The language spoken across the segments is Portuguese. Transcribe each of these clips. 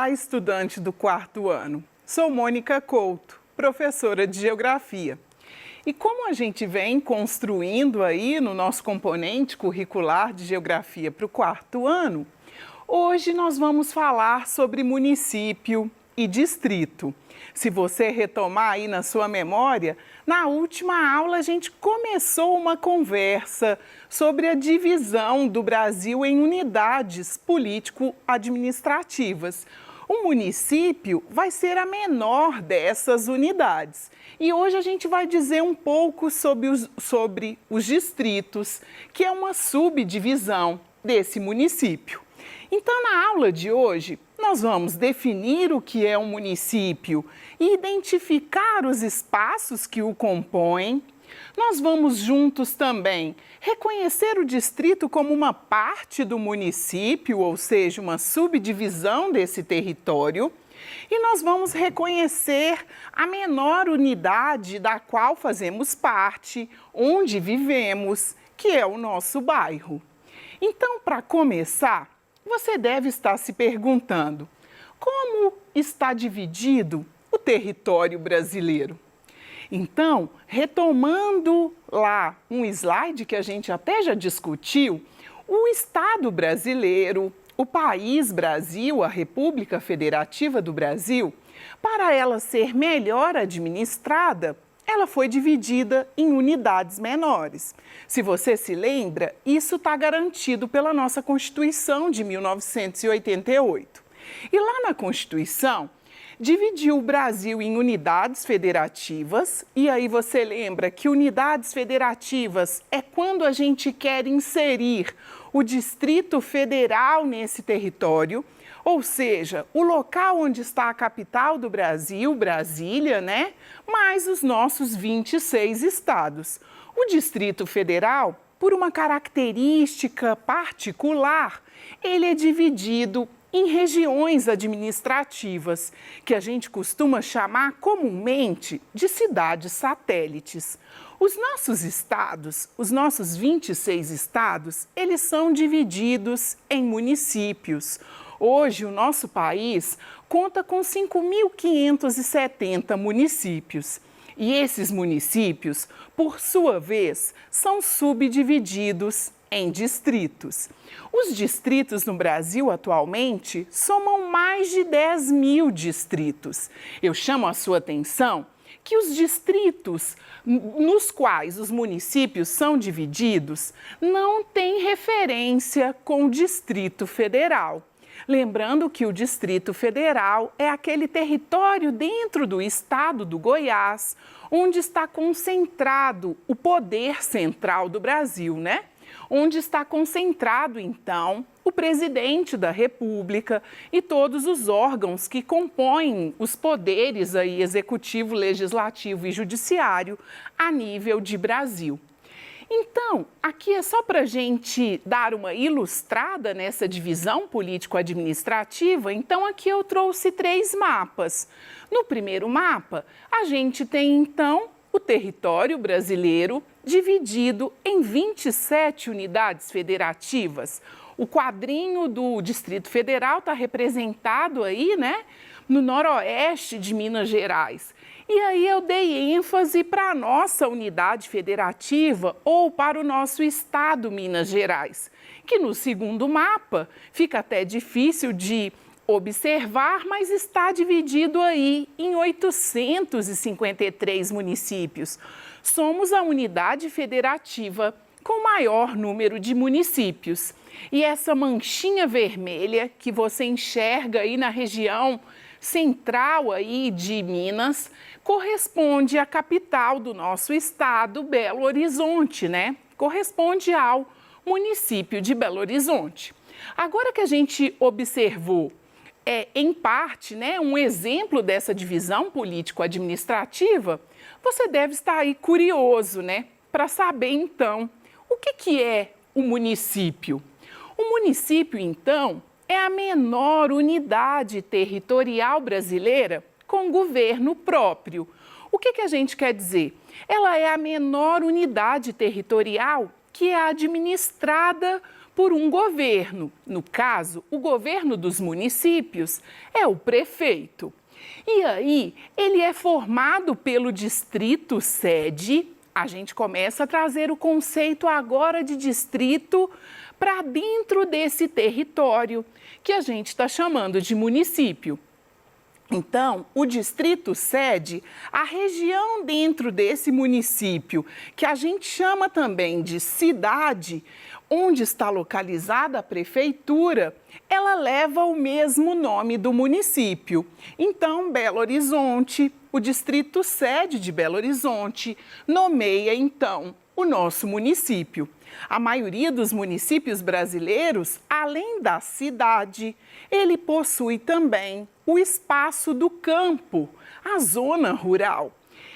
Olá, estudante do quarto ano. Sou Mônica Couto, professora de Geografia. E como a gente vem construindo aí no nosso componente curricular de Geografia para o quarto ano, hoje nós vamos falar sobre município e distrito. Se você retomar aí na sua memória, na última aula a gente começou uma conversa sobre a divisão do Brasil em unidades político-administrativas. O município vai ser a menor dessas unidades. E hoje a gente vai dizer um pouco sobre os distritos, que é uma subdivisão desse município. Então, na aula de hoje, nós vamos definir o que é um município e identificar os espaços que o compõem. Nós vamos juntos também reconhecer o distrito como uma parte do município, ou seja, uma subdivisão desse território. E nós vamos reconhecer a menor unidade da qual fazemos parte, onde vivemos, que é o nosso bairro. Então, para começar, você deve estar se perguntando: como está dividido o território brasileiro? Então, retomando lá um slide que a gente até já discutiu, o Estado brasileiro, o país Brasil, a República Federativa do Brasil, para ela ser melhor administrada, ela foi dividida em unidades menores. Se você se lembra, isso está garantido pela nossa Constituição de 1988. E lá na Constituição, dividiu o Brasil em unidades federativas, e aí você lembra que unidades federativas é quando a gente quer inserir o Distrito Federal nesse território, ou seja, o local onde está a capital do Brasil, Brasília, né? Mais os nossos 26 estados. O Distrito Federal, por uma característica particular, ele é dividido em regiões administrativas, que a gente costuma chamar comumente de cidades satélites. Os nossos estados, os nossos 26 estados, eles são divididos em municípios. Hoje, o nosso país conta com 5.570 municípios. E esses municípios, por sua vez, são subdivididos em distritos. Os distritos no Brasil atualmente somam mais de 10.000 distritos. Eu chamo a sua atenção que os distritos nos quais os municípios são divididos não têm referência com o Distrito Federal. Lembrando que o Distrito Federal é aquele território dentro do estado do Goiás, onde está concentrado o poder central do Brasil, né? Onde está concentrado, então, o presidente da República e todos os órgãos que compõem os poderes aí, executivo, legislativo e judiciário a nível de Brasil. Então, aqui é só para a gente dar uma ilustrada nessa divisão político-administrativa. Então, aqui eu trouxe 3 mapas. No primeiro mapa, a gente tem, então, o território brasileiro dividido em 27 unidades federativas. O quadrinho do Distrito Federal está representado aí, né, no noroeste de Minas Gerais. E aí eu dei ênfase para a nossa unidade federativa ou para o nosso estado Minas Gerais, que no segundo mapa fica até difícil de observar, mas está dividido aí em 853 municípios. Somos a unidade federativa com maior número de municípios. E essa manchinha vermelha que você enxerga aí na região central aí de Minas corresponde à capital do nosso estado, Belo Horizonte, né? Corresponde ao município de Belo Horizonte. Agora que a gente observou em parte, né, um exemplo dessa divisão político-administrativa, você deve estar aí curioso, né, para saber, então, o que é o município. O município, então, é a menor unidade territorial brasileira com governo próprio. O que a gente quer dizer? Ela é a menor unidade territorial que é administrada por um governo. No caso, o governo dos municípios é o prefeito. E aí, ele é formado pelo distrito sede. A gente começa a trazer o conceito agora de distrito para dentro desse território, que a gente está chamando de município. Então, o distrito sede, a região dentro desse município, que a gente chama também de cidade, onde está localizada a prefeitura, ela leva o mesmo nome do município. Então, Belo Horizonte, o distrito sede de Belo Horizonte, nomeia então o nosso município. A maioria dos municípios brasileiros, além da cidade, ele possui também o espaço do campo, a zona rural.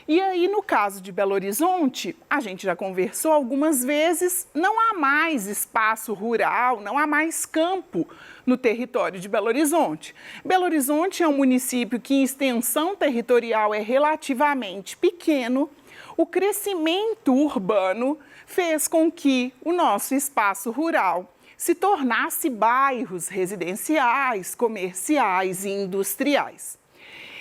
E aí, no caso de Belo Horizonte, a gente já conversou algumas vezes, não há mais espaço rural, não há mais campo no território de Belo Horizonte. Belo Horizonte é um município que em extensão territorial é relativamente pequeno. O crescimento urbano fez com que o nosso espaço rural se tornasse bairros residenciais, comerciais e industriais.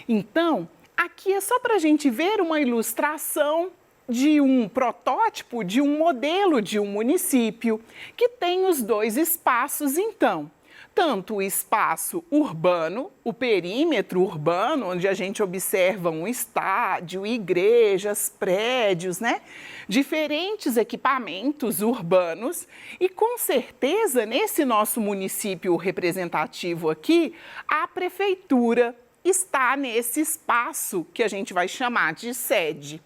Então, aqui é só para a gente ver uma ilustração de um protótipo, de um modelo de um município que tem os dois espaços, então. Tanto o espaço urbano, o perímetro urbano, onde a gente observa um estádio, igrejas, prédios, né? Diferentes equipamentos urbanos e, com certeza, nesse nosso município representativo aqui, a prefeitura está nesse espaço que a gente vai chamar de sede.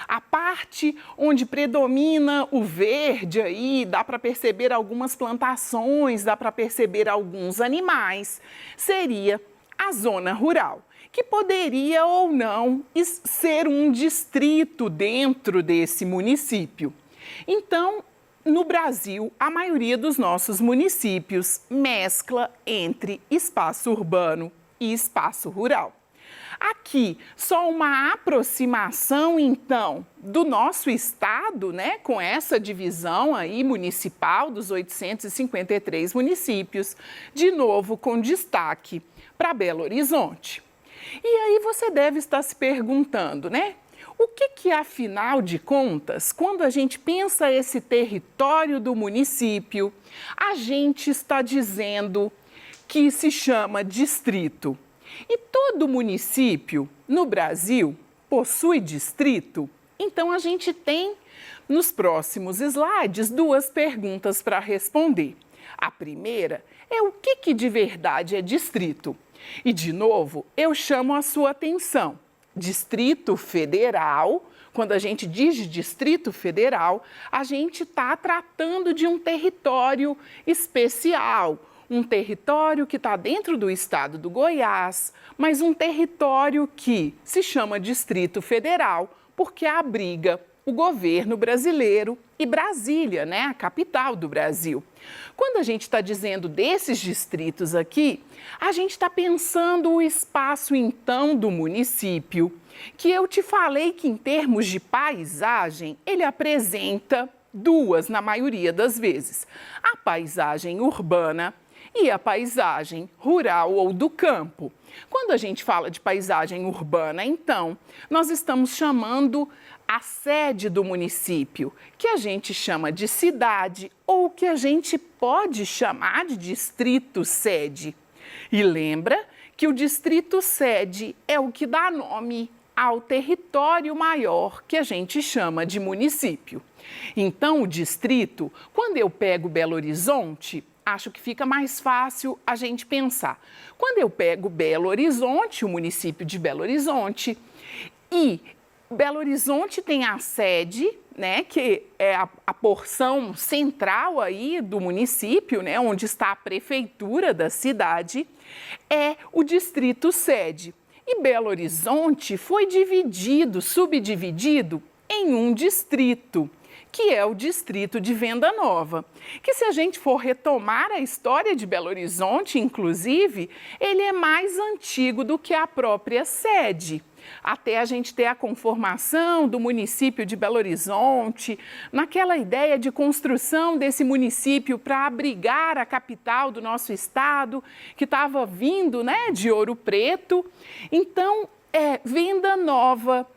A parte onde predomina o verde aí, dá para perceber algumas plantações, dá para perceber alguns animais, seria a zona rural, que poderia ou não ser um distrito dentro desse município. Então, no Brasil, a maioria dos nossos municípios mescla entre espaço urbano e espaço rural. Aqui, só uma aproximação, então, do nosso estado, né, com essa divisão aí municipal dos 853 municípios, de novo com destaque para Belo Horizonte. E aí você deve estar se perguntando, né? O que, afinal de contas, quando a gente pensa esse território do município, a gente está dizendo que se chama distrito? E todo município no Brasil possui distrito? Então, a gente tem, nos próximos slides, duas perguntas para responder. A primeira é o que de verdade é distrito? E, de novo, eu chamo a sua atenção. Distrito Federal, quando a gente diz de Distrito Federal, a gente está tratando de um território especial, um território que está dentro do estado do Goiás, mas um território que se chama Distrito Federal porque abriga o governo brasileiro e Brasília, né, a capital do Brasil. Quando a gente está dizendo desses distritos aqui, a gente está pensando o espaço, então, do município, que eu te falei que, em termos de paisagem, ele apresenta duas, na maioria das vezes: a paisagem urbana e a paisagem rural ou do campo. Quando a gente fala de paisagem urbana, então, nós estamos chamando a sede do município, que a gente chama de cidade ou que a gente pode chamar de distrito sede. E lembra que o distrito sede é o que dá nome ao território maior, que a gente chama de município. Então, o distrito, quando eu pego Belo Horizonte, acho que fica mais fácil a gente pensar. Quando eu pego Belo Horizonte, o município de Belo Horizonte, e Belo Horizonte tem a sede, né, que é a porção central aí do município, né, onde está a prefeitura da cidade, é o distrito sede. E Belo Horizonte foi subdividido em um distrito, que é o distrito de Venda Nova, que, se a gente for retomar a história de Belo Horizonte, inclusive, ele é mais antigo do que a própria sede. até a gente ter a conformação do município de Belo Horizonte, naquela ideia de construção desse município para abrigar a capital do nosso estado, que estava vindo, né, de Ouro Preto. Então, Venda Nova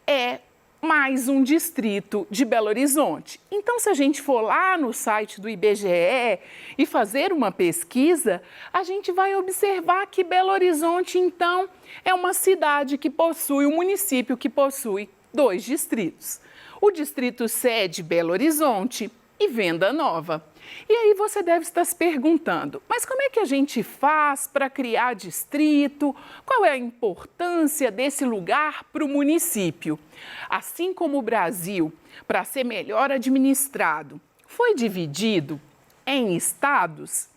é mais um distrito de Belo Horizonte. Então, se a gente for lá no site do IBGE e fazer uma pesquisa, a gente vai observar que Belo Horizonte, então, é uma cidade que possui, um município que possui 2 distritos. O distrito sede Belo Horizonte e Venda Nova. E aí você deve estar se perguntando, mas como é que a gente faz para criar distrito? Qual é a importância desse lugar para o município? Assim como o Brasil, para ser melhor administrado, foi dividido em estados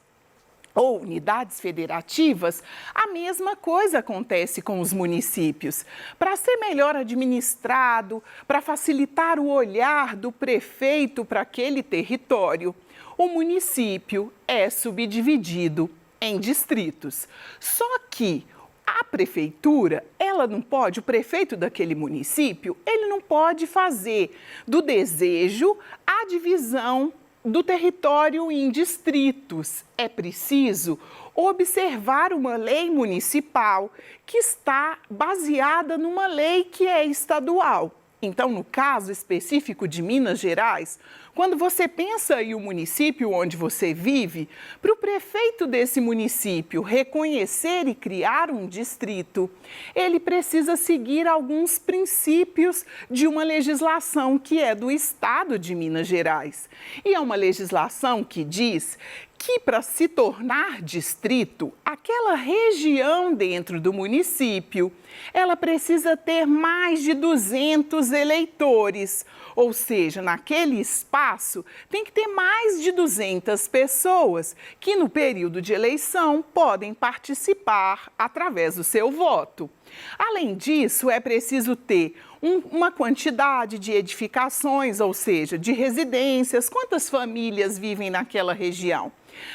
ou unidades federativas, a mesma coisa acontece com os municípios. Para ser melhor administrado, para facilitar o olhar do prefeito para aquele território, o município é subdividido em distritos. Só que a prefeitura, ela não pode, o prefeito daquele município, ele não pode fazer do desejo a divisão do território em distritos. É preciso observar uma lei municipal que está baseada numa lei que é estadual. Então, no caso específico de Minas Gerais, quando você pensa em um município onde você vive, para o prefeito desse município reconhecer e criar um distrito, ele precisa seguir alguns princípios de uma legislação que é do Estado de Minas Gerais. E é uma legislação que diz que para se tornar distrito, aquela região dentro do município, ela precisa ter mais de 200 eleitores, ou seja, naquele espaço tem que ter mais de 200 pessoas que no período de eleição podem participar através do seu voto. Além disso, é preciso ter uma quantidade de edificações, ou seja, de residências, quantas famílias vivem naquela região.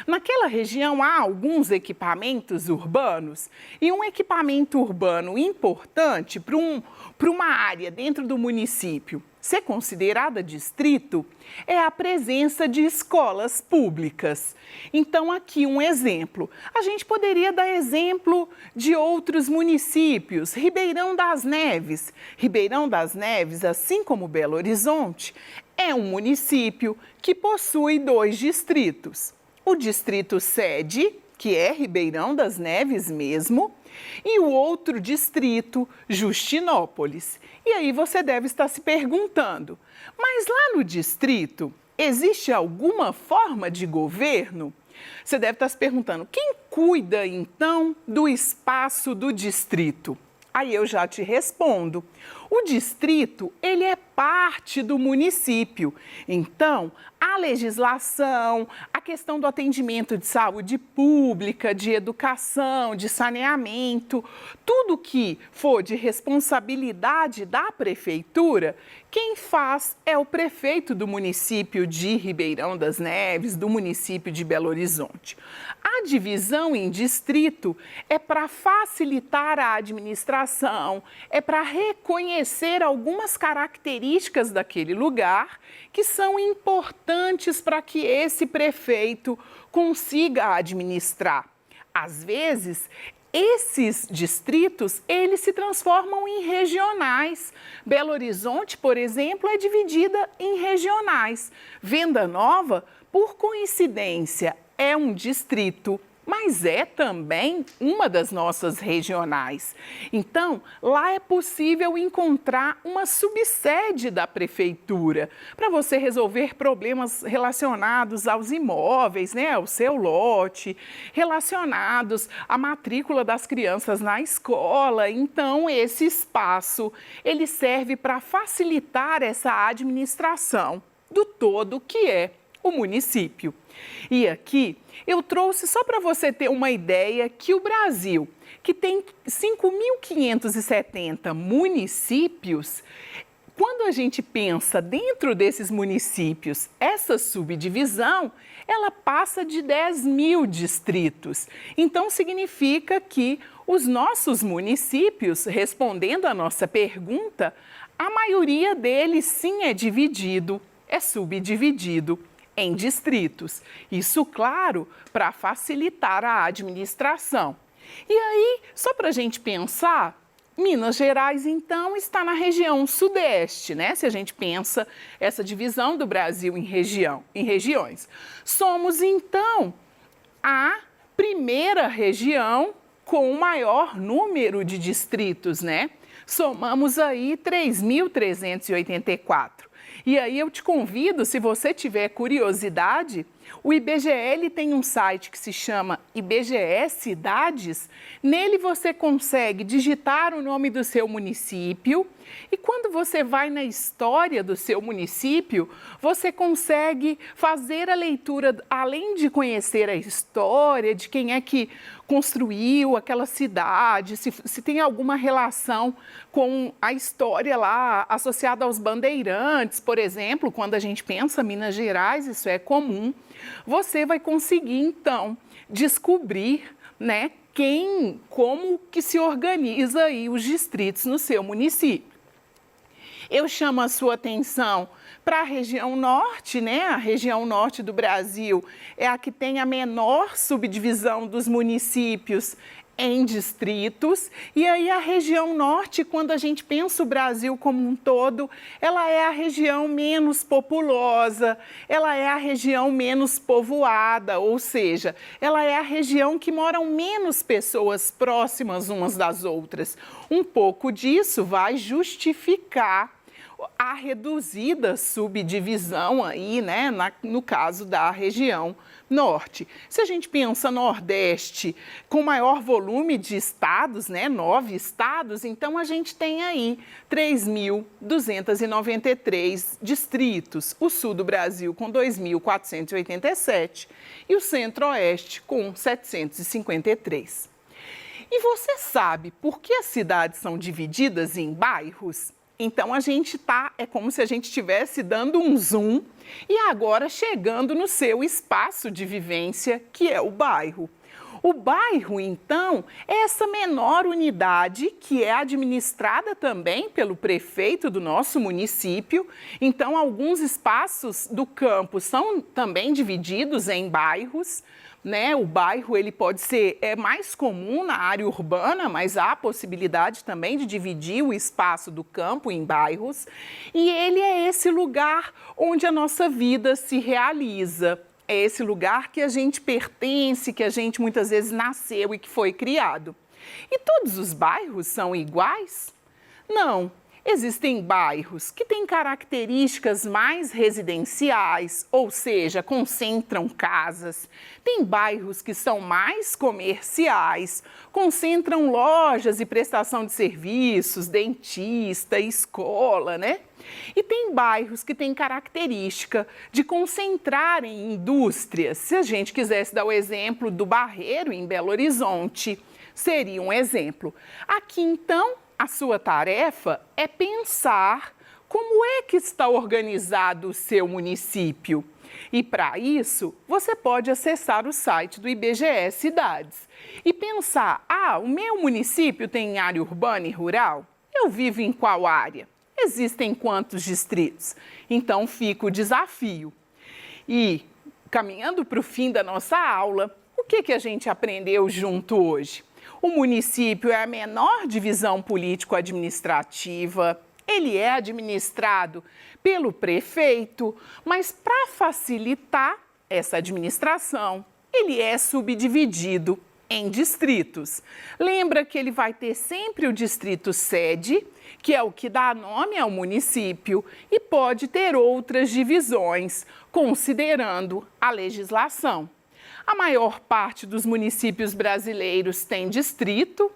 Naquela região há alguns equipamentos urbanos e um equipamento urbano importante para uma área dentro do município ser considerada distrito é a presença de escolas públicas. Então, aqui um exemplo. A gente poderia dar exemplo de outros municípios. Ribeirão das Neves. Ribeirão das Neves, assim como Belo Horizonte, é um município que possui 2 distritos. O distrito sede, que é Ribeirão das Neves mesmo, e o outro distrito, Justinópolis. E aí você deve estar se perguntando, mas lá no distrito existe alguma forma de governo? Você deve estar se perguntando, quem cuida então do espaço do distrito? Aí eu já te respondo. O distrito, ele é parte do município. Então, a legislação, a questão do atendimento de saúde pública, de educação, de saneamento, tudo que for de responsabilidade da prefeitura, quem faz é o prefeito do município de Ribeirão das Neves, do município de Belo Horizonte. A divisão em distrito é para facilitar a administração, é para reconhecer algumas características daquele lugar que são importantes para que esse prefeito consiga administrar. Às vezes, esses distritos, eles se transformam em regionais. Belo Horizonte, por exemplo, é dividida em regionais. Venda Nova, por coincidência, é um distrito, mas é também uma das nossas regionais. Então, lá é possível encontrar uma subsede da prefeitura para você resolver problemas relacionados aos imóveis, né, ao seu lote, relacionados à matrícula das crianças na escola. Então, esse espaço, ele serve para facilitar essa administração do todo que é o município. E aqui eu trouxe só para você ter uma ideia que o Brasil, que tem 5.570 municípios, Quando a gente pensa dentro desses municípios, essa subdivisão, ela passa de 10.000 distritos. Então, significa que os nossos municípios, respondendo à nossa pergunta, a maioria deles sim é subdividido em distritos. Isso, claro, para facilitar a administração. E aí, só para a gente pensar, Minas Gerais, então, está na região sudeste, né? Se a gente pensa essa divisão do Brasil em regiões. Somos, então, a primeira região com o maior número de distritos, né? Somamos aí 3.384. E aí eu te convido, se você tiver curiosidade, o IBGE tem um site que se chama IBGE Cidades. Nele você consegue digitar o nome do seu município e quando você vai na história do seu município, você consegue fazer a leitura, além de conhecer a história, de quem é que construiu aquela cidade, se tem alguma relação com a história lá associada aos bandeirantes, por exemplo, quando a gente pensa em Minas Gerais, isso é comum. Você vai conseguir, então, descobrir, né, como que se organiza aí os distritos no seu município. Eu chamo a sua atenção para a região norte, né? A região norte do Brasil é a que tem a menor subdivisão dos municípios em distritos. E aí a região norte, quando a gente pensa o Brasil como um todo, ela é a região menos populosa, ela é a região menos povoada, ou seja, ela é a região que moram menos pessoas próximas umas das outras. Um pouco disso vai justificar a reduzida subdivisão aí, né, no caso da região norte. Se a gente pensa nordeste com maior volume de estados, né, 9 estados, então a gente tem aí 3.293 distritos, o sul do Brasil com 2.487 e o centro-oeste com 753. E você sabe por que as cidades são divididas em bairros? Então, é como se a gente estivesse dando um zoom e agora chegando no seu espaço de vivência, que é o bairro. O bairro, então, é essa menor unidade que é administrada também pelo prefeito do nosso município. Então, alguns espaços do campo são também divididos em bairros. Né? O bairro ele pode ser mais comum na área urbana, mas há a possibilidade também de dividir o espaço do campo em bairros. E ele é esse lugar onde a nossa vida se realiza. É esse lugar que a gente pertence, que a gente muitas vezes nasceu e que foi criado. E todos os bairros são iguais? Não. Existem bairros que têm características mais residenciais, ou seja, concentram casas. Tem bairros que são mais comerciais, concentram lojas e prestação de serviços, dentista, escola, né? E tem bairros que têm característica de concentrarem indústrias. Se a gente quisesse dar o exemplo do Barreiro, em Belo Horizonte, seria um exemplo. Aqui, então, a sua tarefa é pensar como é que está organizado o seu município. E para isso, você pode acessar o site do IBGE Cidades e pensar, o meu município tem área urbana e rural? Eu vivo em qual área? Existem quantos distritos? Então fica o desafio. E, caminhando para o fim da nossa aula, o que a gente aprendeu junto hoje? O município é a menor divisão político-administrativa, ele é administrado pelo prefeito, mas para facilitar essa administração, ele é subdividido em distritos. Lembra que ele vai ter sempre o distrito sede, que é o que dá nome ao município, e pode ter outras divisões, considerando a legislação. A maior parte dos municípios brasileiros tem distrito,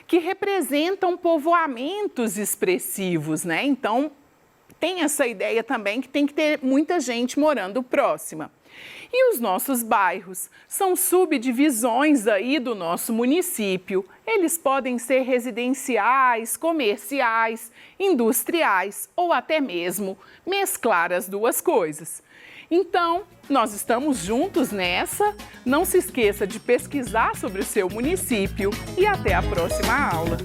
que representam povoamentos expressivos, né? Então, tem essa ideia também que tem que ter muita gente morando próxima. E os nossos bairros são subdivisões aí do nosso município. Eles podem ser residenciais, comerciais, industriais ou até mesmo mesclar as duas coisas. Então, nós estamos juntos nessa. Não se esqueça de pesquisar sobre o seu município e até a próxima aula.